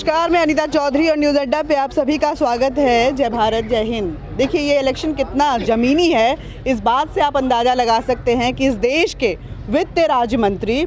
नमस्कार, मैं अनीता चौधरी और न्यूज़ अड्डा पे आप सभी का स्वागत है। जय भारत, जय हिंद। देखिए, ये इलेक्शन कितना ज़मीनी है, इस बात से आप अंदाज़ा लगा सकते हैं कि इस देश के वित्त राज्य मंत्री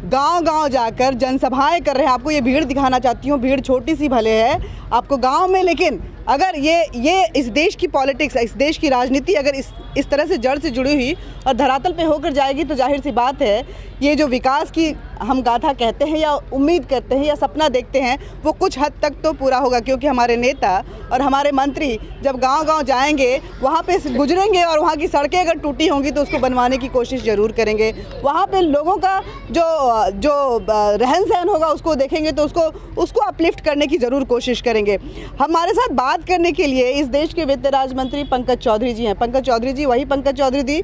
गांव-गांव जाकर जनसभाएं कर रहे हैं। आपको ये भीड़ दिखाना चाहती हूँ, भीड़ छोटी सी भले है आपको गांव में, लेकिन अगर ये इस देश की पॉलिटिक्स, इस देश की राजनीति अगर इस तरह से जड़ से जुड़ी हुई और धरातल पे होकर जाएगी तो जाहिर सी बात है ये जो विकास की हम गाथा कहते हैं या उम्मीद करते हैं या सपना देखते हैं वो कुछ हद तक तो पूरा होगा, क्योंकि हमारे नेता और हमारे मंत्री जब गांव-गांव जाएंगे, वहाँ पे गुजरेंगे और वहाँ की सड़कें अगर टूटी होंगी तो उसको बनवाने की कोशिश ज़रूर करेंगे। वहाँ पे लोगों का जो रहन सहन होगा उसको देखेंगे तो उसको अपलिफ्ट करने की ज़रूर कोशिश करेंगे। हमारे साथ बात करने के लिए इस देश के वित्त राज्य मंत्री पंकज चौधरी जी हैं। पंकज चौधरी जी वही पंकज चौधरी थी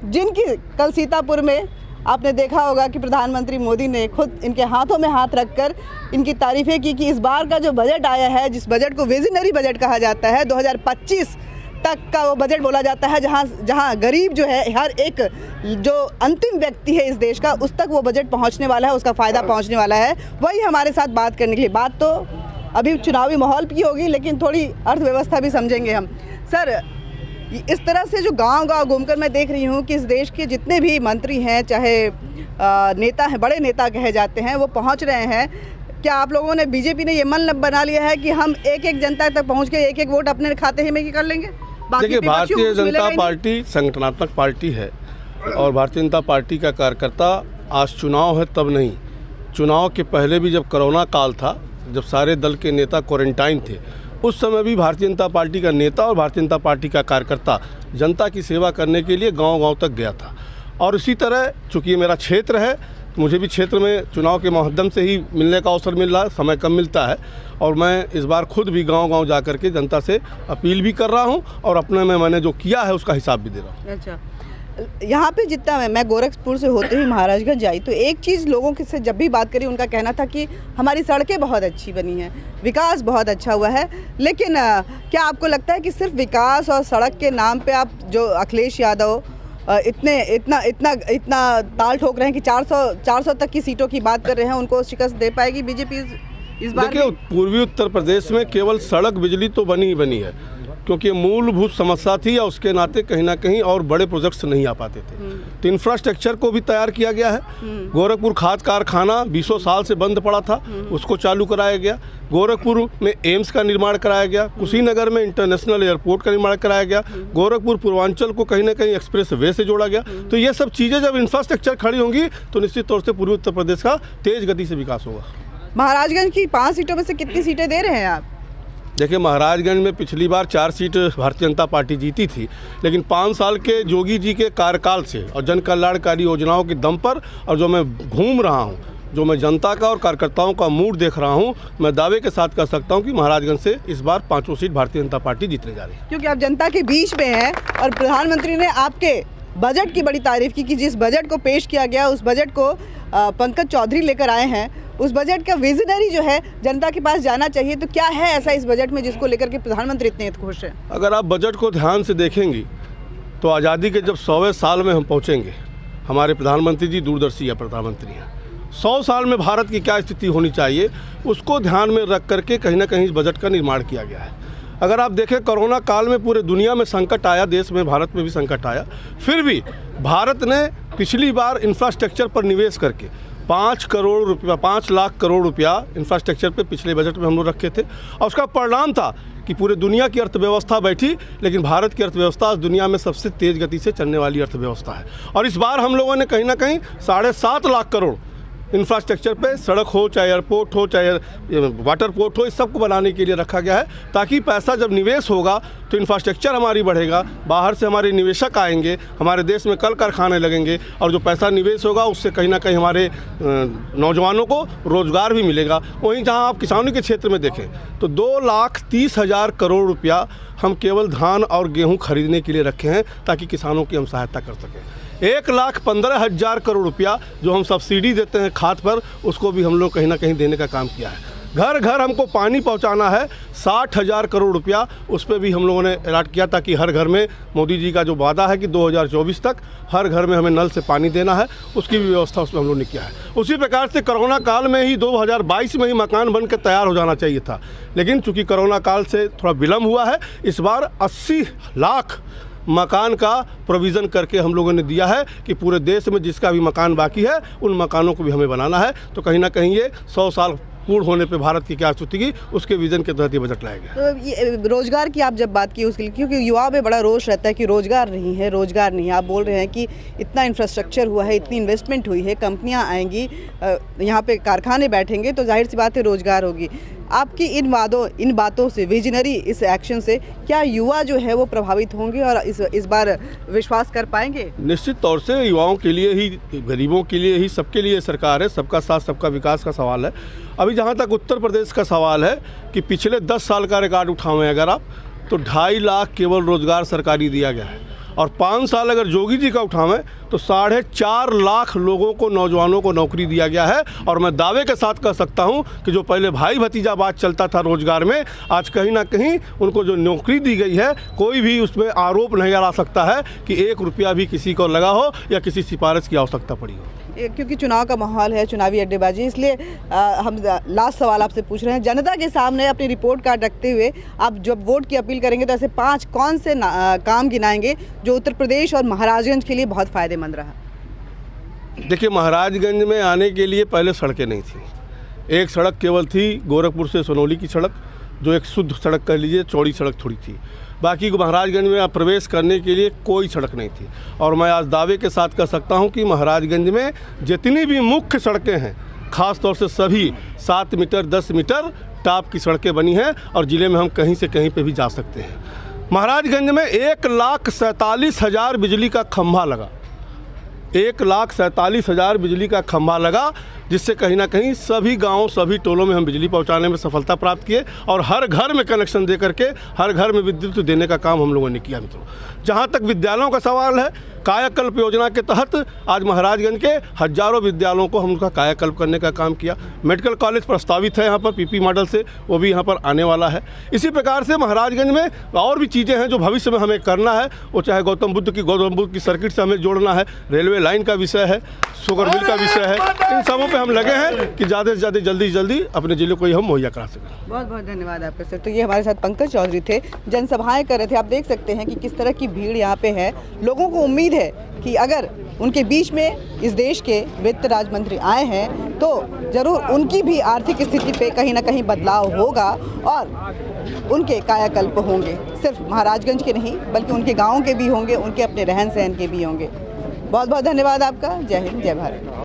जिनकी कल सीतापुर में आपने देखा होगा कि प्रधानमंत्री मोदी ने खुद इनके हाथों में हाथ रखकर इनकी तारीफ़ें की कि इस बार का जो बजट आया है, जिस बजट को विजनरी बजट कहा जाता है, 2025 तक का वो बजट बोला जाता है, जहां गरीब जो है, हर एक जो अंतिम व्यक्ति है इस देश का, उस तक वो बजट पहुंचने वाला है, उसका फ़ायदा पहुंचने वाला है। वही हमारे साथ बात करने के लिए, बात तो अभी चुनावी माहौल की होगी लेकिन थोड़ी अर्थव्यवस्था भी समझेंगे हम। सर, इस तरह से जो गांव-गांव घूमकर मैं देख रही हूँ कि इस देश के जितने भी मंत्री हैं, चाहे नेता हैं, बड़े नेता कहे जाते हैं, वो पहुँच रहे हैं। क्या आप लोगों ने, बीजेपी ने ये मन बना लिया है कि हम एक जनता तक पहुँच के एक वोट अपने खाते ही में ही कर लेंगे? देखिए, भारतीय जनता पार्टी संगठनात्मक पार्टी है और भारतीय जनता पार्टी का कार्यकर्ता आज चुनाव है तब नहीं, चुनाव के पहले भी जब कोरोना काल था, जब सारे दल के नेता क्वारंटाइन थे, उस समय भी भारतीय जनता पार्टी का नेता और भारतीय जनता पार्टी का कार्यकर्ता जनता की सेवा करने के लिए गांव-गांव तक गया था। और इसी तरह चूँकि ये मेरा क्षेत्र है, मुझे भी क्षेत्र में चुनाव के माध्यम से ही मिलने का अवसर मिल रहा है, समय कम मिलता है, और मैं इस बार खुद भी गांव-गांव जा कर के जनता से अपील भी कर रहा हूं और अपने में मैंने जो किया है उसका हिसाब भी दे रहा हूं। अच्छा, यहाँ पे जितना मैं गोरखपुर से होते ही महाराजगंज आई तो एक चीज़ लोगों के से जब भी बात करी उनका कहना था कि हमारी सड़कें बहुत अच्छी बनी हैं, विकास बहुत अच्छा हुआ है। लेकिन क्या आपको लगता है कि सिर्फ विकास और सड़क के नाम पे आप जो अखिलेश यादव इतना ताल ठोक रहे हैं कि 400 तक की सीटों की बात कर रहे हैं, उनको शिकस्त दे पाएगी बीजेपी इस बार? देखिए, पूर्वी उत्तर प्रदेश में केवल सड़क बिजली तो बनी ही बनी है, क्योंकि मूलभूत समस्या थी और उसके नाते कहीं ना कहीं और बड़े प्रोजेक्ट्स नहीं आ पाते थे। तो इंफ्रास्ट्रक्चर को भी तैयार किया गया है। गोरखपुर खाद कारखाना 20 साल से बंद पड़ा था, उसको चालू कराया गया। गोरखपुर में एम्स का निर्माण कराया गया। कुशीनगर में इंटरनेशनल एयरपोर्ट का निर्माण कराया गया। गोरखपुर पूर्वांचल को कहीं ना कहीं एक्सप्रेस वे से जोड़ा गया। तो ये सब चीज़ें जब इंफ्रास्ट्रक्चर खड़ी होंगी तो निश्चित तौर से पूर्वी उत्तर प्रदेश का तेज गति से विकास होगा। महाराजगंज की 5 सीटों में से कितनी सीटें दे रहे हैं आप? देखिए, महाराजगंज में पिछली बार 4 सीट भारतीय जनता पार्टी जीती थी, लेकिन 5 साल के जोगी जी के कार्यकाल से और जन कल्याणकारी योजनाओं के दम पर, और जो मैं घूम रहा हूँ, जो मैं जनता का और कार्यकर्ताओं का मूड देख रहा हूँ, मैं दावे के साथ कह सकता हूँ कि महाराजगंज से इस बार 5 सीट भारतीय जनता पार्टी जीतने जा रही है। क्योंकि आप जनता के बीच में हैं और प्रधानमंत्री ने आपके बजट की बड़ी तारीफ की कि जिस बजट को पेश किया गया उस बजट को पंकज चौधरी लेकर आए हैं, उस बजट का विजनरी जो है जनता के पास जाना चाहिए। तो क्या है ऐसा इस बजट में जिसको लेकर के प्रधानमंत्री इतने खुश हैं? अगर आप बजट को ध्यान से देखेंगी तो आज़ादी के जब 100वें साल में हम पहुँचेंगे, हमारे प्रधानमंत्री जी दूरदर्शी या प्रधानमंत्री हैं, 100 साल में भारत की क्या स्थिति होनी चाहिए उसको ध्यान में रख करके कहीं ना कहीं इस बजट का निर्माण किया गया है। अगर आप देखें, कोरोना काल में पूरे दुनिया में संकट आया, देश में, भारत में भी संकट आया, फिर भी भारत ने पिछली बार इंफ्रास्ट्रक्चर पर निवेश करके 5 लाख करोड़ रुपया इंफ्रास्ट्रक्चर पे पिछले बजट में हम लोग रखे थे, और उसका परिणाम था कि पूरे दुनिया की अर्थव्यवस्था बैठी, लेकिन भारत की अर्थव्यवस्था दुनिया में सबसे तेज़ गति से चलने वाली अर्थव्यवस्था है। और इस बार हम लोगों ने कहीं ना कहीं 7.5 लाख करोड़ इंफ्रास्ट्रक्चर पे, सड़क हो, चाहे एयरपोर्ट हो, चाहे वाटर पोर्ट हो, इस सब को बनाने के लिए रखा गया है, ताकि पैसा जब निवेश होगा तो इंफ्रास्ट्रक्चर हमारी बढ़ेगा, बाहर से हमारे निवेशक आएंगे, हमारे देश में कल कारखाने लगेंगे, और जो पैसा निवेश होगा उससे कहीं ना कहीं हमारे नौजवानों को रोज़गार भी मिलेगा। वहीं जहाँ आप किसानों के क्षेत्र में देखें तो 2,30,000 करोड़ रुपया हम केवल धान और गेहूँ खरीदने के लिए रखे हैं, ताकि किसानों की हम सहायता कर सकें। 1,15,000 करोड़ रुपया जो हम सब्सिडी देते हैं खाद पर, उसको भी हम लोग कहीं ना कहीं देने का काम किया है। घर घर हमको पानी पहुंचाना है, 60,000 करोड़ रुपया उस पर भी हम लोगों ने अलॉट किया था कि हर घर में, मोदी जी का जो वादा है कि 2024 तक हर घर में हमें नल से पानी देना है, उसकी भी व्यवस्था उसमें हम लोगों ने किया है। उसी प्रकार से कोरोना काल में ही 2022 में ही मकान बन के तैयार हो जाना चाहिए था, लेकिन चूँकि कोरोना काल से थोड़ा विलम्ब हुआ है, इस बार 80 लाख मकान का प्रोविज़न करके हम लोगों ने दिया है कि पूरे देश में जिसका भी मकान बाकी है उन मकानों को भी हमें बनाना है। तो कहीं ना कहीं ये 100 साल पूर्ण होने पे भारत की क्या स्थिति की, उसके विजन के तहत ये बजट लाया गया। तो ये रोजगार की आप जब बात की उसके लिए, क्योंकि युवाओं में बड़ा रोष रहता है कि रोजगार नहीं है, रोजगार नहीं है। आप बोल रहे हैं कि इतना इंफ्रास्ट्रक्चर हुआ है, इतनी इन्वेस्टमेंट हुई है, कंपनियां आएंगी, यहाँ पे कारखाने बैठेंगे, तो जाहिर सी बात है रोजगार होगी। आपकी इन बातों से, विजनरी इस एक्शन से क्या युवा जो है वो प्रभावित होंगे और इस बार विश्वास कर पाएंगे? निश्चित तौर से युवाओं के लिए ही, गरीबों के लिए ही, सबके लिए सरकार है। सबका साथ सबका विकास का सवाल है। अभी जहाँ तक उत्तर प्रदेश का सवाल है कि पिछले 10 साल का रिकॉर्ड उठावें अगर आप, तो 2.5 लाख केवल रोजगार सरकारी दिया गया है, और 5 साल अगर योगी जी का उठावें तो 4.5 लाख लोगों को, नौजवानों को नौकरी दिया गया है। और मैं दावे के साथ कह सकता हूं कि जो पहले भाई भतीजावाद चलता था रोजगार में, आज कहीं ना कहीं उनको जो नौकरी दी गई है, कोई भी उसमें आरोप नहीं लगा सकता है कि 1 रुपया भी किसी को लगा हो या किसी सिफारिश की आवश्यकता पड़ी हो। क्योंकि चुनाव का माहौल है, चुनावी अड्डेबाजी, इसलिए हम लास्ट सवाल आपसे पूछ रहे हैं, जनता के सामने अपनी रिपोर्ट कार्ड रखते हुए आप जब वोट की अपील करेंगे तो ऐसे 5 कौन से काम गिनाएंगे जो उत्तर प्रदेश और महाराजगंज के लिए बहुत फ़ायदेमंद रहा? देखिए, महाराजगंज में आने के लिए पहले सड़कें नहीं थी। एक सड़क केवल थी गोरखपुर से सोनौली की सड़क, जो एक शुद्ध सड़क कह लीजिए, चौड़ी सड़क थोड़ी थी। बाकी महाराजगंज में प्रवेश करने के लिए कोई सड़क नहीं थी। और मैं आज दावे के साथ कह सकता हूं कि महाराजगंज में जितनी भी मुख्य सड़कें हैं, ख़ास तौर से सभी 7 मीटर 10 मीटर टॉप की सड़कें बनी हैं, और ज़िले में हम कहीं से कहीं पे भी जा सकते हैं। महाराजगंज में 1,47,000 बिजली का खंभा लगा, 1,47,000 बिजली का खंभा लगा, जिससे कहीं ना कहीं सभी गांवों, सभी टोलों में हम बिजली पहुंचाने में सफलता प्राप्त किए, और हर घर में कनेक्शन दे करके हर घर में विद्युत देने का काम हम लोगों ने किया। मित्रों, जहां तक विद्यालयों का सवाल है, कायाकल्प योजना के तहत आज महाराजगंज के हजारों विद्यालयों को हम उनका कायाकल्प करने का काम किया। मेडिकल कॉलेज प्रस्तावित है यहाँ पर पीपी मॉडल से, वो भी यहाँ पर आने वाला है। इसी प्रकार से महाराजगंज में और भी चीज़ें हैं जो भविष्य में हमें करना है, वो चाहे गौतम बुद्ध की सर्किट से हमें जोड़ना है, रेलवे लाइन का विषय है, शुगर मिल का विषय है, इन सबों पे हम लगे हैं कि ज़्यादा से ज़्यादा जल्दी अपने ज़िले को ही हम मुहैया करा सकें। बहुत बहुत धन्यवाद आपका सर। तो ये हमारे साथ पंकज चौधरी थे, जनसभाएं कर रहे थे। आप देख सकते हैं कि किस तरह की भीड़ यहाँ पे है। लोगों को उम्मीद है कि अगर उनके बीच में इस देश के वित्त राज्य मंत्री आए हैं तो ज़रूर उनकी भी आर्थिक स्थिति पे कहीं ना कहीं बदलाव होगा और उनके कायाकल्प होंगे। सिर्फ महाराजगंज के नहीं बल्कि उनके गाँव के भी होंगे, उनके अपने रहन सहन के भी होंगे। बहुत बहुत धन्यवाद आपका। जय हिंद, जय भारत।